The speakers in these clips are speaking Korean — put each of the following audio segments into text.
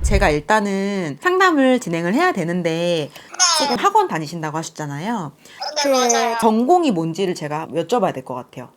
제가 일단은 상담을 진행을 해야 되는데 지금 네. 학원 다니신다고 하셨잖아요. 네, 맞아요. 전공이 뭔지를 제가 여쭤봐야 될 것 같아요.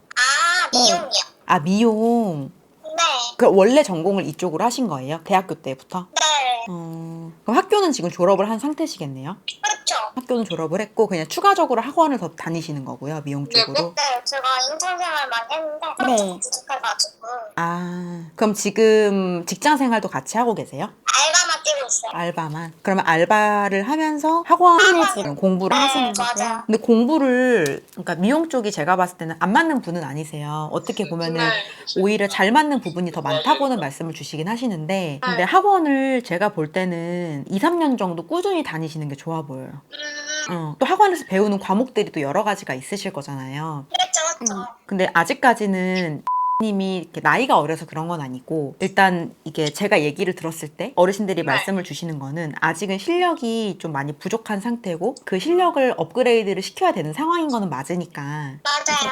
미용이요. 아, 미용. 네. 그 원래 전공을 이쪽으로 하신 거예요? 대학교 때부터? 네. 그럼 학교는 지금 졸업을 한 상태시겠네요? 그렇죠. 학교는 졸업을 했고 그냥 추가적으로 학원을 더 다니시는 거고요, 미용 쪽으로. 네, 제가 인턴 생활 많이 했는데 좀 부족해가지고 아, 그럼 지금 직장 생활도 같이 하고 계세요? 알바만 뛰고 있어요. 알바만. 그러면 알바를 하면서 학원을 지금 공부를 하시는 거고요. 맞아요. 근데 공부를, 그러니까 미용 쪽이 제가 봤을 때는 안 맞는 분은 아니세요. 어떻게 보면은 오히려 잘 맞는 부분이 더 많다고는 말씀을 주시긴 하시는데, 근데 학원을 제가 볼 때는 2, 3년 정도 꾸준히 다니시는 게 좋아 보여요. 또 학원에서 배우는 과목들이 또 여러 가지가 있으실 거잖아요. 그렇죠. 근데 아직까지는 님이 이렇게 나이가 어려서 그런 건 아니고, 일단 이게 제가 얘기를 들었을 때 어르신들이 말씀을 주시는 거는 아직은 실력이 좀 많이 부족한 상태고 그 실력을 업그레이드를 시켜야 되는 상황인 거는 맞으니까 맞아요.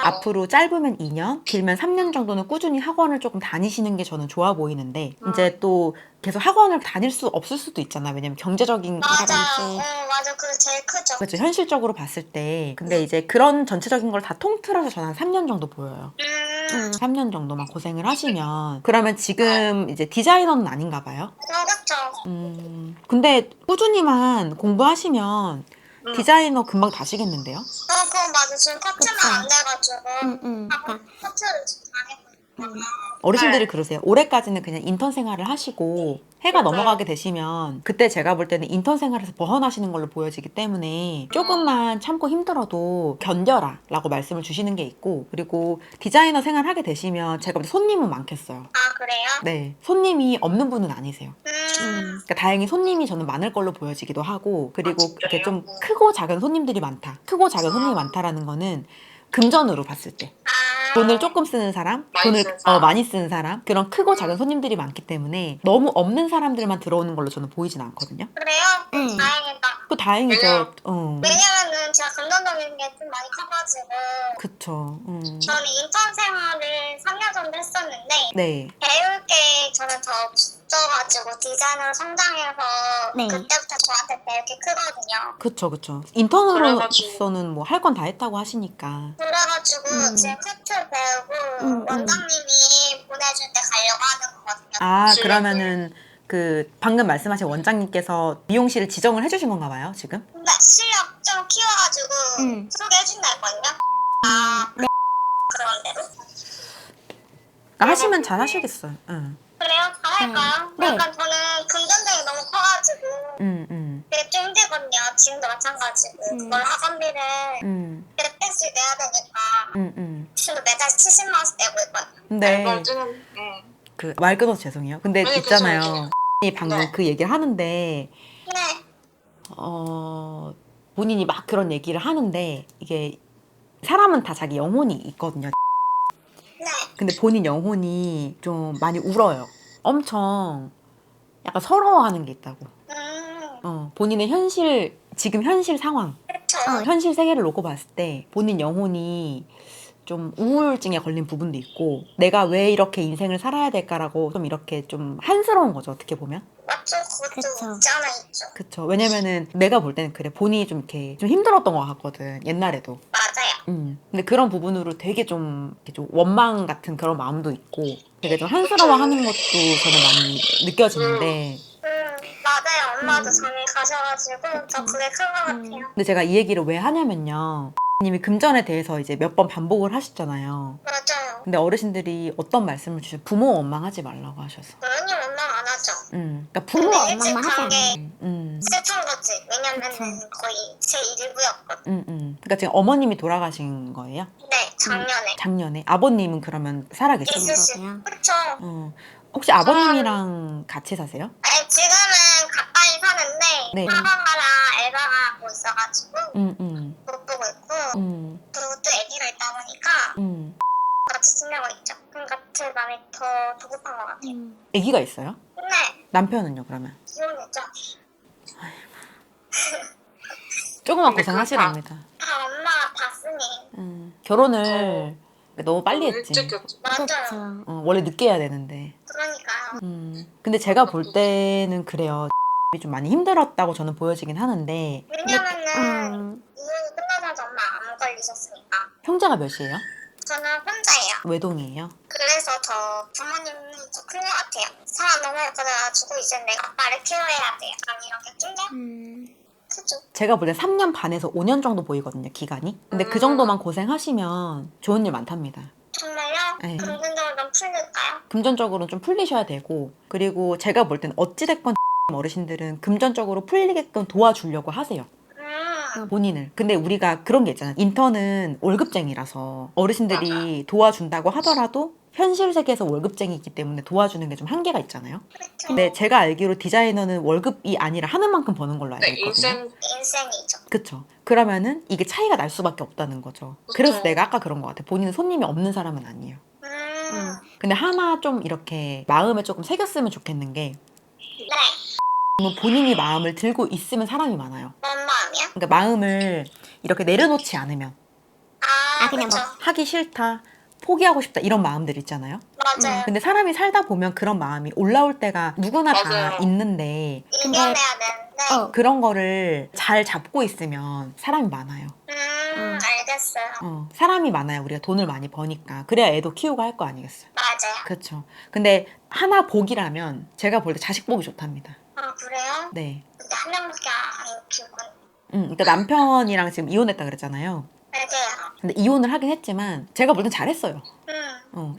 앞으로 짧으면 2년, 길면 3년 정도는 꾸준히 학원을 조금 다니시는 게 저는 좋아 보이는데, 이제 또 계속 학원을 다닐 수 없을 수도 있잖아요. 왜냐면 경제적인 맞아. 거라든지. 맞아. 그게 제일 크죠. 그렇죠. 현실적으로 봤을 때. 근데 이제 그런 전체적인 걸 다 통틀어서 저는 한 3년 정도 보여요. 3년 정도만 고생을 하시면. 그러면 지금 이제 디자이너는 아닌가 봐요? 그렇죠. 근데 꾸준히만 공부하시면 디자이너 금방 다시겠는데요? 그건 맞아. 지금 커트만 안 돼가지고 커트를 지금 당했고 있거든요. 어르신들이 그러세요. 올해까지는 그냥 인턴 생활을 하시고 해가 넘어가게 되시면 그때 제가 볼 때는 인턴 생활에서 벗어나시는 걸로 보여지기 때문에 조금만 참고 힘들어도 견뎌라 라고 말씀을 주시는 게 있고, 그리고 디자이너 생활하게 되시면 제가 볼 때 손님은 많겠어요. 아, 그래요? 네, 손님이 없는 분은 아니세요. 그러니까 다행히 손님이 저는 많을 걸로 보여지기도 하고, 그리고 이렇게 좀 크고 작은 손님들이 많다. 크고 작은 손님이 많다라는 거는 금전으로 봤을 때 돈을 조금 쓰는 사람, 돈을 많이 쓰는 사람, 그런 크고 작은 손님들이 많기 때문에 너무 없는 사람들만 들어오는 걸로 저는 보이진 않거든요. 그래요? 다행이다. 그 다행이죠. 왜냐면은 제가 금전적인 게 좀 많이 커가지고 그쵸. 저는 인턴 생활을 3년 정도 했었는데 네. 배울 게 저는 더 없어가지고 디자이너로 성장해서 그때부터 저한테 배울 게 크거든요. 그쵸. 인턴으로서는 뭐 할 건 다 했다고 하시니까. 그래가지고 지금 커트 배우고 원장님이 보내줄 때 가려고 하는 거거든요. 아, 그러면은 그 방금 말씀하신 원장님께서 미용실을 지정을 해주신 건가 봐요, 지금? 근데 실력 좀 키워가지고 소개해준다 했거든요. 그런 대로. 하시면 잘 하시겠어요. 그래요? 잘할까요? 약간 저는 금전적이 너무 커가지고 되게 좀 힘들거든요. 지금도 마찬가지고 그걸 학원비를 몇 백씩 내야 되니까 지금 매달 70만 원씩 내고 있거든요. 근데 그 말 끊어서 죄송해요. 근데 있잖아요. 이 방금 그 얘기를 하는데 네. 본인이 막 그런 얘기를 하는데 이게 사람은 다 자기 영혼이 있거든요. 네. 근데 본인 영혼이 좀 많이 울어요. 엄청 약간 서러워하는 게 있다고. 본인의 지금 현실 상황, 그렇죠. 현실 세계를 놓고 봤을 때 본인 영혼이 좀 우울증에 걸린 부분도 있고, 내가 왜 이렇게 인생을 살아야 될까라고 좀 이렇게 좀 한스러운 거죠, 어떻게 보면. 맞죠? 그것도 없지 않아 있죠. 그쵸. 왜냐면은 내가 볼 때는 그래. 본인이 좀 이렇게 좀 힘들었던 것 같거든, 옛날에도. 맞아요. 근데 그런 부분으로 되게 좀, 이렇게 좀 원망 같은 그런 마음도 있고 되게 좀 한스러워하는 것도 저는 많이 느껴지는데, 맞아요. 엄마도 전에 가셔가지고 저 그게 큰 것 같아요. 근데 제가 이 얘기를 왜 하냐면요, 님이 금전에 대해서 이제 몇 번 반복을 하셨잖아요. 맞아요. 근데 어르신들이 어떤 말씀을 주셔서 부모 원망하지 말라고 하셔서. 당연히 원망 안 하죠. 그러니까 부모 근데 일찍 간 게 음. 슬픈 거지. 왜냐면은 거의 제 일부였거든. 그러니까 지금 어머님이 돌아가신 거예요? 네, 작년에. 작년에. 아버님은 그러면 살아계시는 거예요? 있으시고. 그쵸. 혹시 아버님이랑 같이 사세요? 아니, 지금은 가까이 사는데 네. 학원가랑 알바하고 있어가지고 못 보고 있고 그리고 또 애기가 있다 보니까 같이 지내고 있죠. 그러니까 제 마음이 더 조급한 것 같아요. 아기가 있어요? 네, 남편은요, 그러면? 기혼이죠. 조금만 고생하시랍니다. 다 엄마가 봤으니. 결혼을 너무 빨리 했지. 맞아요. 원래 늦게 해야 되는데. 그러니까요. 근데 제가 볼 때는 그래요. 좀 많이 힘들었다고 저는 보여지긴 하는데 왜냐면은 이혼이 끝나자마자 엄마 안 걸리셨으니까. 형제가 몇이에요? 저는 혼자예요. 외동이에요? 그래서 더 부모님이 더 큰 것 같아요. 사람 너무 예뻐져가지고 이제 내가 아빠를 케어해야 돼. 약간 이렇게 좀더 크죠. 제가 볼 때 3년 반에서 5년 정도 보이거든요, 기간이. 근데 그 정도만 고생하시면 좋은 일 많답니다. 정말요? 네. 금전적으로 좀 풀릴까요? 금전적으로는 좀 풀리셔야 되고, 그리고 제가 볼 때는 어찌됐건 어르신들은 금전적으로 풀리게끔 도와주려고 하세요. 본인을. 근데 우리가 그런 게 있잖아요. 인턴은 월급쟁이라서 어르신들이 도와준다고 하더라도 현실 세계에서 월급쟁이기 때문에 도와주는 게 좀 한계가 있잖아요. 근데 제가 알기로 디자이너는 월급이 아니라 하는 만큼 버는 걸로 알고 있거든요. 인생이죠. 그쵸. 그러면은 이게 차이가 날 수밖에 없다는 거죠. 그래서 내가 아까 그런 것 같아. 본인은 손님이 없는 사람은 아니에요. 근데 하나 좀 이렇게 마음에 조금 새겼으면 좋겠는 게 네. 뭐 본인이 마음을 들고 있으면 사람이 많아요. 뭔 마음이요? 그러니까 마음을 이렇게 내려놓지 않으면 그냥 뭐. 하기 싫다, 포기하고 싶다 이런 마음들 있잖아요. 맞아요. 근데 사람이 살다 보면 그런 마음이 올라올 때가 누구나 다 있는데 이겨내야 되는데. 그런 거를 잘 잡고 있으면 사람이 많아요. 알겠어요. 사람이 많아야 우리가 돈을 많이 버니까. 그래야 애도 키우고 할 거 아니겠어요. 맞아요. 그렇죠. 근데 하나 복이라면 제가 볼 때 자식 복이 좋답니다. 그래요? 네. 근데 한 명밖에 안 키우고. 그러니까 남편이랑 지금 이혼했다 그랬잖아요. 맞아요. 근데 이혼을 하긴 했지만 제가 볼 땐 잘했어요.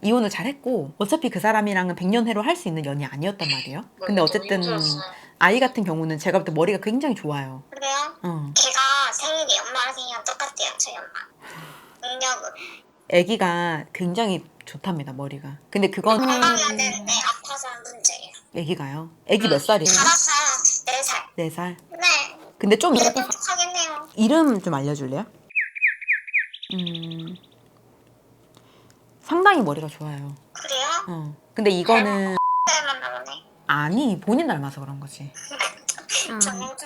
이혼을 잘했고 어차피 그 사람이랑은 100년 해로 할 수 있는 연이 아니었단 말이에요. 근데 어쨌든 아이 같은 경우는 제가 볼 때 머리가 굉장히 좋아요. 그래요? 걔가 생일이 엄마랑 생일이랑 똑같대요. 저희 엄마. 능력은. 아기가 굉장히 좋답니다, 머리가. 근데 그건 건강해야 되는데 아파서 문제예요. 아기가요. 아기 몇 살이에요? 알았어요. 4살. 4살. 네. 근데 좀 똑똑하겠네요. 이름 좀 알려줄래요? 상당히 머리가 좋아요. 그래요? 근데 이거는 닮았나 보네. 아니 본인 닮아서 그런 거지. 정상인데.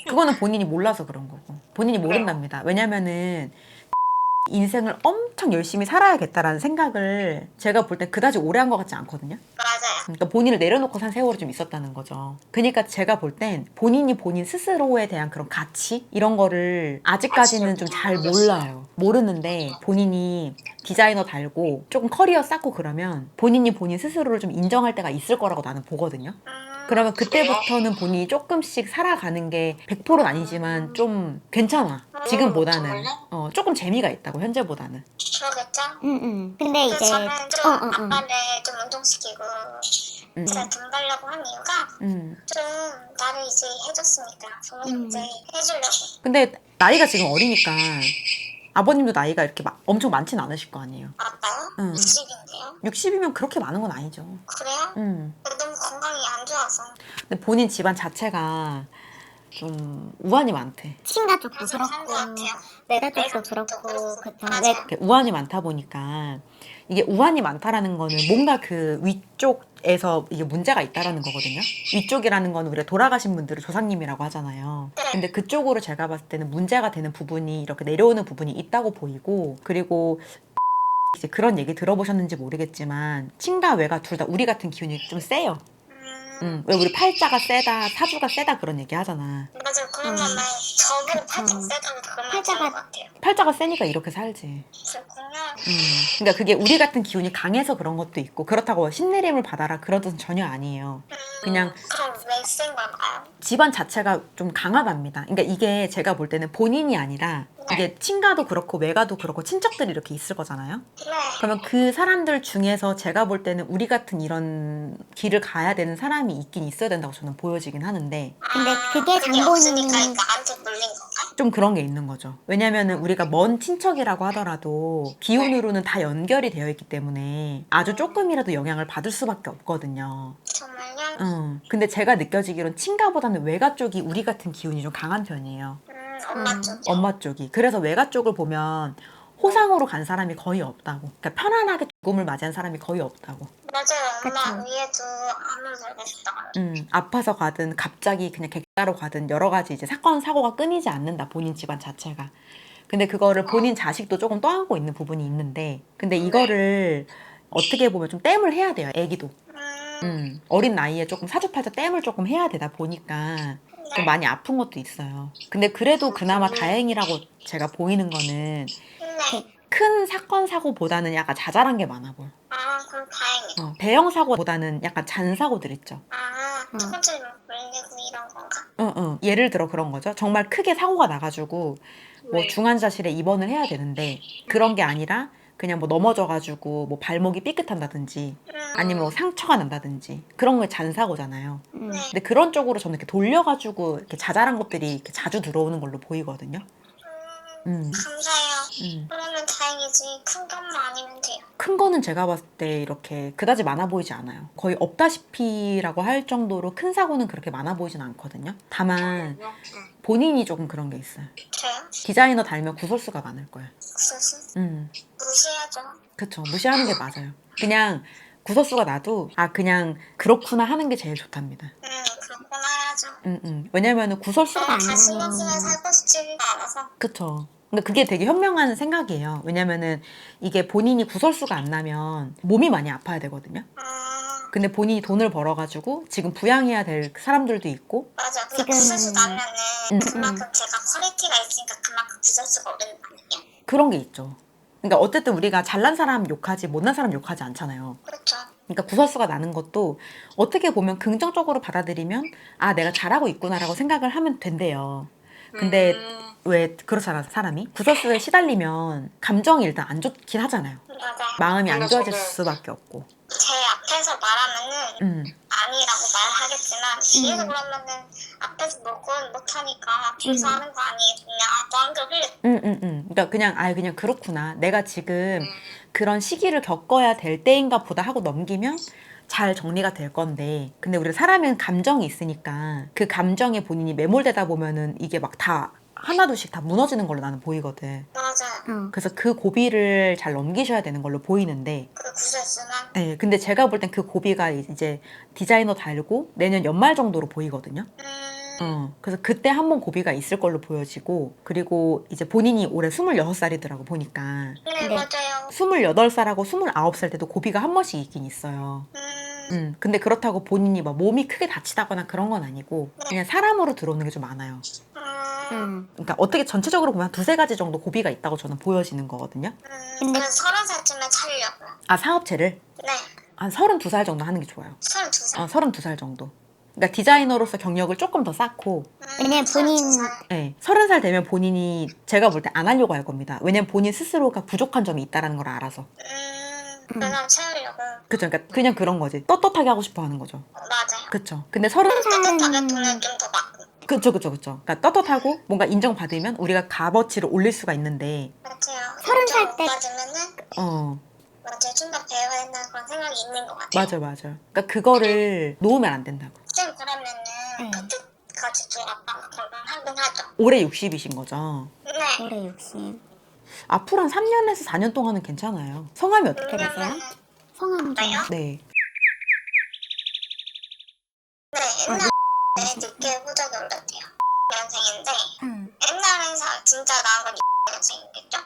그거는 본인이 몰라서 그런 거고 본인이 모른답니다. 왜냐면은 인생을 엄청 열심히 살아야겠다라는 생각을 제가 볼 땐 그다지 오래 한 것 같지 않거든요. 맞아요. 그러니까 본인을 내려놓고 산 세월이 좀 있었다는 거죠. 그러니까 제가 볼 땐 본인이 본인 스스로에 대한 그런 가치 이런 거를 아직까지는 좀 잘 몰라요. 모르는데 본인이 디자이너 달고 조금 커리어 쌓고 그러면 본인이 본인 스스로를 좀 인정할 때가 있을 거라고 나는 보거든요. 그러면 그때부터는 본인이 조금씩 살아가는 게 100%는 아니지만 좀 괜찮아. 지금보다는 조금 재미가 있다고 현재보다는. 그러겠죠? 근데 이제 저는 좀 아빠를 좀 운동시키고 제가 돈 벌려고 한 이유가 좀 나를 이제 해줬으니까 부모님 이제 해주려고. 근데 나이가 지금 어리니까 아버님도 나이가 이렇게 엄청 많진 않으실 거 아니에요. 아빠요? 응. 60인데요? 60이면 그렇게 많은 건 아니죠. 그래요? 응. 너무 건강이 안 좋아서. 근데 본인 집안 자체가 좀 우환이 많대. 친가 쪽도 그래서 그런 것 그렇고 같아요. 내가 쪽도 그렇고 그쵸. 맞아요. 이렇게 우환이 많다 보니까 이게 우환이 많다라는 거는 뭔가 그 위쪽에서 이게 문제가 있다라는 거거든요. 위쪽이라는 거는 우리가 돌아가신 분들을 조상님이라고 하잖아요. 근데 그쪽으로 제가 봤을 때는 문제가 되는 부분이 이렇게 내려오는 부분이 있다고 보이고, 그리고 이제 그런 얘기 들어보셨는지 모르겠지만 친가 외가 둘 다 우리 같은 기운이 좀 세요. 왜 우리 팔자가 세다, 사주가 세다 그런 얘기 하잖아. 맞아요. 그런 말만 저보고 팔짝 세다고 그런 말 들은 것 같아요. 팔자가 세니까 이렇게 살지. 그렇군요. 그러니까 그게 우리 같은 기운이 강해서 그런 것도 있고, 그렇다고 신내림을 받아라 그런 뜻은 전혀 아니에요. 그냥 그럼 왜 센 걸까요? 집안 자체가 좀 강하답니다. 그러니까 이게 제가 볼 때는 본인이 아니라 이게 친가도 그렇고 외가도 그렇고 친척들이 이렇게 있을 거잖아요. 네. 그러면 그 사람들 중에서 제가 볼 때는 우리 같은 이런 길을 가야 되는 사람이 있긴 있어야 된다고 저는 보여지긴 하는데, 근데 그게 그게 장본인은 없으니까 나한테 물린 건가? 좀 그런 게 있는 거죠. 왜냐면은 우리가 먼 친척이라고 하더라도 기운으로는 다 연결이 되어 있기 때문에 아주 조금이라도 영향을 받을 수밖에 없거든요. 정말요? 근데 제가 느껴지기론 친가보다는 외가 쪽이 우리 같은 기운이 좀 강한 편이에요. 엄마 쪽. 엄마 쪽이. 그래서 외가 쪽을 보면 호상으로 간 사람이 거의 없다고. 그러니까 편안하게 죽음을 맞이한 사람이 거의 없다고. 맞아요. 엄마 위에도 아무 살고 싶다. 아파서 가든 갑자기 그냥 객사로 가든 여러 가지 이제 사건 사고가 끊이지 않는다, 본인 집안 자체가. 근데 그거를 본인 자식도 조금 떠안고 있는 부분이 있는데, 근데 이거를 어떻게 보면 좀 땜을 해야 돼요, 애기도. 어린 나이에 조금 사주팔자 땜을 조금 해야 되다 보니까 좀 많이 아픈 것도 있어요. 근데 그래도 그나마 다행이라고 제가 보이는 거는 네. 큰 사건 사고보다는 약간 자잘한 게 많아 보여. 아, 그럼 다행이다. 대형 사고보다는 약간 잔사고들 있죠. 아, 첫 번째로 물리고 이런 건가? 예를 들어 그런 거죠. 정말 크게 사고가 나가지고 뭐 네. 중환자실에 입원을 해야 되는데 그런 게 아니라 그냥 뭐 넘어져가지고 뭐 발목이 삐끗한다든지 아니면 뭐 상처가 난다든지 그런 게 잔사고잖아요. 네. 근데 그런 쪽으로 저는 이렇게 돌려가지고 이렇게 자잘한 것들이 이렇게 자주 들어오는 걸로 보이거든요. 감사해요. 그러면 다행이지. 큰 것만 아니면 돼요. 큰 거는 제가 봤을 때 이렇게 그다지 많아 보이지 않아요. 거의 없다시피라고 할 정도로 큰 사고는 그렇게 많아 보이진 않거든요. 다만 본인이 조금 그런 게 있어요. 저요? 디자이너 달면 구설수가 많을 거예요. 무슨 무시하죠. 그쵸. 무시하는 게 맞아요. 그냥 구설수가 나도 그냥 그렇구나 하는 게 제일 좋답니다. 그렇구나 해야죠. 왜냐면은 구설수가 다 신경 쓰면 살고 싶지가 않아서. 그쵸. 근데 그게 되게 현명한 생각이에요. 왜냐면은 이게 본인이 구설수가 안 나면 몸이 많이 아파야 되거든요. 근데 본인이 돈을 벌어가지고 지금 부양해야 될 사람들도 있고 맞아. 근데 구설수 나면은 그만큼 제가 퀄리티가 있으니까 그만큼 구설수가 오르는 거 아니에요? 그런 게 있죠. 그러니까 어쨌든 우리가 잘난 사람 욕하지 못난 사람 욕하지 않잖아요. 그렇죠. 그러니까 구설수가 나는 것도 어떻게 보면 긍정적으로 받아들이면 내가 잘하고 있구나라고 생각을 하면 된대요. 근데 왜 그렇잖아 사람이 구설수에 시달리면 감정이 일단 안 좋긴 하잖아요. 맞아요. 마음이 안 좋아질 수밖에 없고. 제 앞에서 말하면은 아니라고 말하겠지만 뒤에서 그러면은 앞에서 못하니까 뒤에서 하는 거 아니에요. 그냥 마음대로 흘려. 그러니까 그냥 그렇구나. 내가 지금 그런 시기를 겪어야 될 때인가 보다 하고 넘기면 잘 정리가 될 건데 근데 우리 사람은 감정이 있으니까 그 감정에 본인이 매몰되다 보면은 이게 막 다 하나둘씩 다 무너지는 걸로 나는 보이거든. 맞아요. 그래서 그 고비를 잘 넘기셔야 되는 걸로 보이는데 그 구설수만. 네, 근데 제가 볼 땐 그 고비가 이제 디자이너 달고 내년 연말 정도로 보이거든요. 그래서 그때 한 번 고비가 있을 걸로 보여지고 그리고 이제 본인이 올해 26살이더라고 보니까 네, 맞아요. 28살하고 29살 때도 고비가 한 번씩 있긴 있어요. 근데 그렇다고 본인이 막 몸이 크게 다치다거나 그런 건 아니고 그냥 사람으로 들어오는 게 좀 많아요. 그러니까 어떻게 전체적으로 보면 두세 가지 정도 고비가 있다고 저는 보여지는 거거든요. 그래서 30살쯤에 차리려고요. 사업체를? 네. 한 32살 정도 하는 게 좋아요. 32살. 32살 정도. 그러니까 디자이너로서 경력을 조금 더 쌓고 왜냐면 본인 30살 되면 본인이 제가 볼 때 안 하려고 할 겁니다. 왜냐면 본인 스스로가 부족한 점이 있다는 걸 알아서. 그냥 채우려고. 그쵸. 그러니까 그냥 그런 거지. 떳떳하게 하고 싶어 하는 거죠. 맞아요. 그쵸. 근데 30살 따뜻하게 돈을 좀 더 받고. 그쵸. 그러니까 떳떳하고 뭔가 인정받으면 우리가 값어치를 올릴 수가 있는데 맞아요. 30살 때. 빠지면은 맞아요. 좀 더 배워야 된다는 그런 생각이 있는 것 같아요. 맞아. 그러니까 그거를 놓으면 안 된다고. 쌤 그러면은 그때까지 좀 아빠가 건강하긴 하죠. 올해 60이신 거죠? 네. 올해 60. 앞으로 한 3년에서 4년 동안은 괜찮아요. 성함이 어떻게 되세요? 성함이 저요? 네. 네. 옛날에 늦게 후적이 올렸대요. 년생인데 옛날에서 진짜 나온 건 년생이겠죠?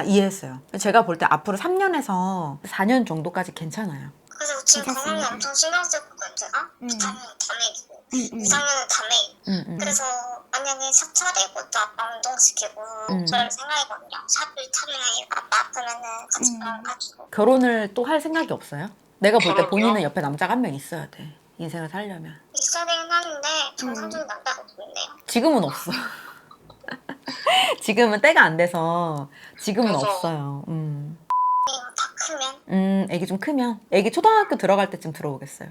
이해했어요. 제가 볼 때 앞으로 3년에서 4년 정도까지 괜찮아요. 그래서 지금 건강에 괜찮습니다. 엄청 신경 쓰거든요. 제가 2학년 다 매기고 2학년은 다 매기고 그래서 만약에 샵 차리고 또 아빠 운동시키고 그럴 생각이거든요. 샵을 차리면 아빠 아프면은 같이 병원 가지고. 결혼을 또 할 생각이 없어요? 내가 볼 때 본인은 옆에 남자가 한 명 있어야 돼. 인생을 살려면. 있어야 되긴 하는데 정상적인 남자가 없는데요. 지금은 없어. 지금은 때가 안 돼서 지금은 없어요. 다 크면 애기 좀 크면 애기 초등학교 들어갈 때쯤 들어오겠어요.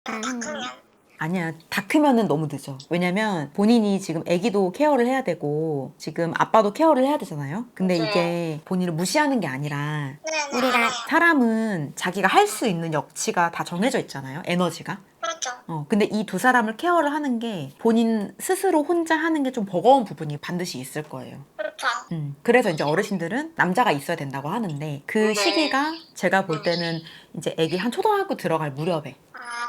다 크면 아니야, 다 크면은 너무 늦어. 왜냐면 본인이 지금 애기도 케어를 해야 되고 지금 아빠도 케어를 해야 되잖아요. 근데 이게 본인을 무시하는 게 아니라 우리가 사람은 자기가 할 수 있는 역치가 다 정해져 있잖아요. 에너지가. 그렇죠. 근데 이 두 사람을 케어를 하는 게 본인 스스로 혼자 하는 게 좀 버거운 부분이 반드시 있을 거예요. 그렇죠. 그래서 이제 어르신들은 남자가 있어야 된다고 하는데 그 시기가 제가 볼 때는 이제 애기 한 초등학교 들어갈 무렵에.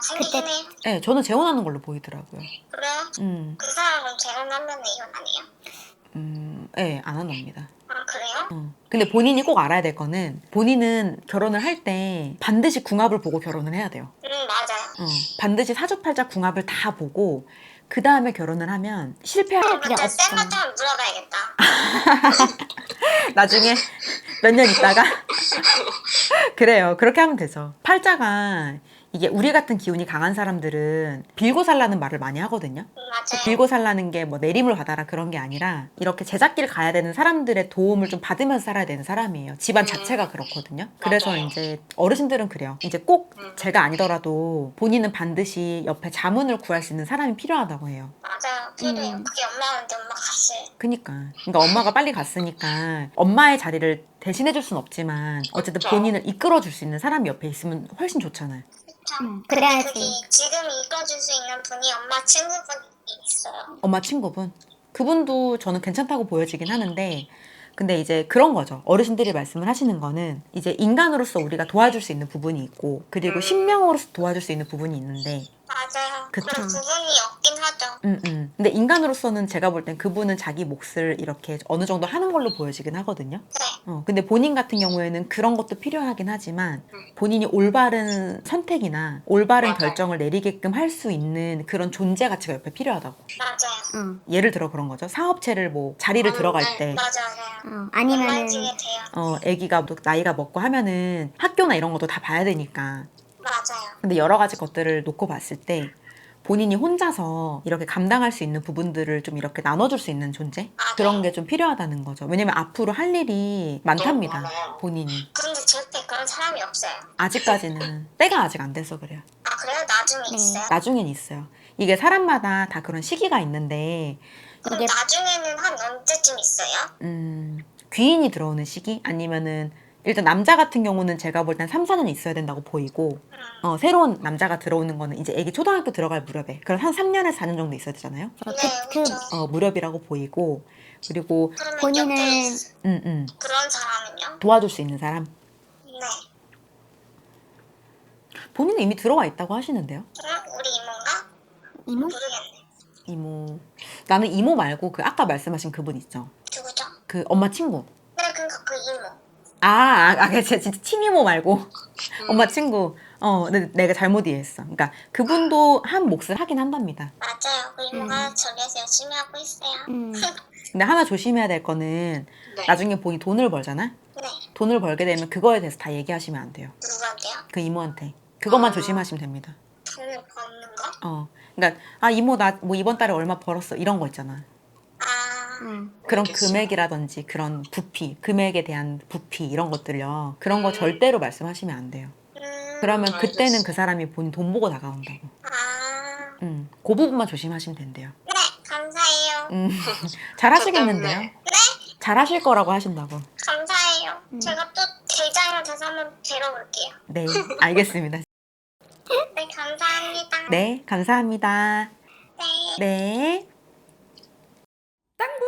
생기긴 해요. 네, 저는 재혼하는 걸로 보이더라고요. 그래요? 그 사람은 결혼하면 이혼 아니에요? 네, 안 합니다. 아, 그래요? 근데 본인이 꼭 알아야 될 거는 본인은 결혼을 할 때 반드시 궁합을 보고 결혼을 해야 돼요. 맞아요. 반드시 사주팔자 궁합을 다 보고 그 다음에 결혼을 하면 실패할 필요 저 없어. 쌤한테 한번 물어봐야겠다. 나중에 몇 년 있다가 그래요. 그렇게 하면 되죠. 팔자가 이게 우리 같은 기운이 강한 사람들은 빌고 살라는 말을 많이 하거든요. 맞아요. 빌고 살라는 게 뭐 내림을 받아라 그런 게 아니라 이렇게 제잣길 가야 되는 사람들의 도움을 좀 받으면서 살아야 되는 사람이에요. 집안 자체가 그렇거든요. 그래서 맞아요. 이제 어르신들은 그래요. 이제 꼭 제가 아니더라도 본인은 반드시 옆에 자문을 구할 수 있는 사람이 필요하다고 해요. 맞아요. 필요해요. 그게 엄마한테 엄마 갔어요. 그러니까 엄마가 빨리 갔으니까 엄마의 자리를 대신해 줄 순 없지만 어쨌든 그쵸. 본인을 이끌어 줄 수 있는 사람이 옆에 있으면 훨씬 좋잖아요. 그쵸? 그래야지. 그게 지금 이끌어줄 수 있는 분이 엄마 친구분이 있어요. 엄마 친구분. 그분도 저는 괜찮다고 보여지긴 하는데 근데 이제 그런 거죠. 어르신들이 말씀을 하시는 거는 이제 인간으로서 우리가 도와줄 수 있는 부분이 있고 그리고 신명으로서 도와줄 수 있는 부분이 있는데 맞아요. 그쵸. 그런 부분이 없긴 하죠. 근데 인간으로서는 제가 볼 땐 그분은 자기 몫을 이렇게 어느 정도 하는 걸로 보여지긴 하거든요. 네. 근데 본인 같은 경우에는 그런 것도 필요하긴 하지만 본인이 올바른 선택이나 올바른 맞아요. 결정을 내리게끔 할 수 있는 그런 존재 가치가 옆에 필요하다고. 맞아요. 예를 들어 그런 거죠. 사업체를 뭐 자리를 들어갈 때 맞아요. 아니면은 중에 돼요. 아기가 또 나이가 먹고 하면은 학교나 이런 것도 다 봐야 되니까. 맞아요. 근데 여러 가지 것들을 놓고 봤을 때 본인이 혼자서 이렇게 감당할 수 있는 부분들을 좀 이렇게 나눠줄 수 있는 존재? 그런 게 좀 필요하다는 거죠. 왜냐면 앞으로 할 일이 많답니다. 많아요. 본인이. 그런데 절대 그런 사람이 없어요. 아직까지는 때가 아직 안 돼서 그래요. 아, 그래요? 나중에 있어요? 나중엔 있어요. 이게 사람마다 다 그런 시기가 있는데 그럼 나중에는 한 언제쯤 있어요? 귀인이 들어오는 시기? 아니면은 일단 남자 같은 경우는 제가 볼 땐 3, 4년 있어야 된다고 보이고 새로운 남자가 들어오는 거는 이제 애기 초등학교 들어갈 무렵에 그럼 한 3년에서 4년 정도 있어야 되잖아요. 네, 그렇죠. 무렵이라고 보이고 그리고 그러면 본인은- 옆에 그런 사람은요? 도와줄 수 있는 사람 네. 본인은 이미 들어와 있다고 하시는데요. 우리 이모인가? 이모? 모르겠네. 이모 나는 이모 말고 그 아까 말씀하신 그분 있죠. 누구죠? 그 엄마 친구. 네, 그러니까 그 이모. 진짜 친이모 말고 엄마 친구. 내가 잘못 이해했어. 그러니까 그분도 한 몫을 하긴 한답니다. 맞아요. 그 이모가 저기에서 열심히 하고 있어요. 근데 하나 조심해야 될 거는 나중에 본인 돈을 벌잖아. 네. 돈을 벌게 되면 그거에 대해서 다 얘기하시면 안 돼요. 누구한테요? 그 이모한테. 그것만 조심하시면 됩니다. 돈을 버는 거? 그러니까 이모 나 뭐 이번 달에 얼마 벌었어 이런 거 있잖아. 그런 금액이라든지 그런 부피, 금액에 대한 부피 이런 것들요. 그런 거 절대로 말씀하시면 안 돼요. 그러면 그때는 그 사람이 본인 돈 보고 다가온다고. 그 부분만 조심하시면 된대요. 네, 감사해요. 잘하시겠는데요? 네? 잘하실 거라고 하신다고. 감사해요. 제가 또 대장을 돼서 한번 뵈러볼게요. 네, 알겠습니다. 네, 감사합니다. 네, 감사합니다. 네. 네. 땅구!